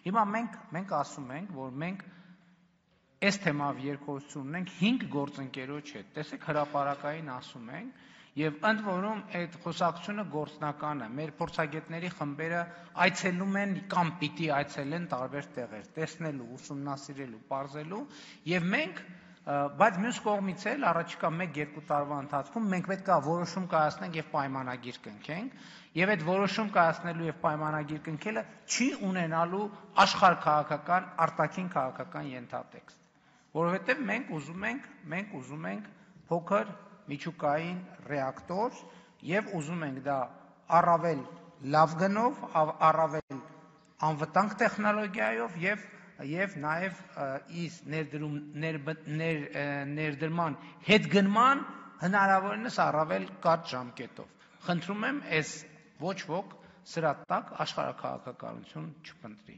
Հիմա մենք ասում ենք, որ մենք այս թեմայով երկխոսություն ունենք 5 գործընկերոջ հետ, տեսեք հրապարակային ասում ենք, եւ ընդ որում այդ խոսակցությունը գործնական է, մեր փորձագետների խմբերը այցելում են կամ պիտի այցելեն տարբեր տեղեր, տեսնելու, ուսումնասիրելու, պարզելու, եւ մենք, բայց մյուս կողմից էլ առաջիկա 1-2 տարվա ընթացքում մենք պետք է որոշում կայացնենք եւ պայմանագիր կնքենք, եւ այդ որոշում կայացնելու եւ պայմանագիր կնքելը չի ունենալու աշխարհքաղաքական, արտաքին քաղաքական ենթատեքստ, որովհետեւ մենք ուզում ենք փոքր միջուկային ռեակտոր եւ ուզում ենք դա առավել լավ գնով, առավել անվտանգ տեխնոլոգիայով եւ նաեւ իր ներդրման հետգնման հնարավորինս առավել կարճ ժամկետով։ Խնդրում եմ, այս ոչ ոք սրա տակ աշխարհաքաղաքականություն չփնտրի։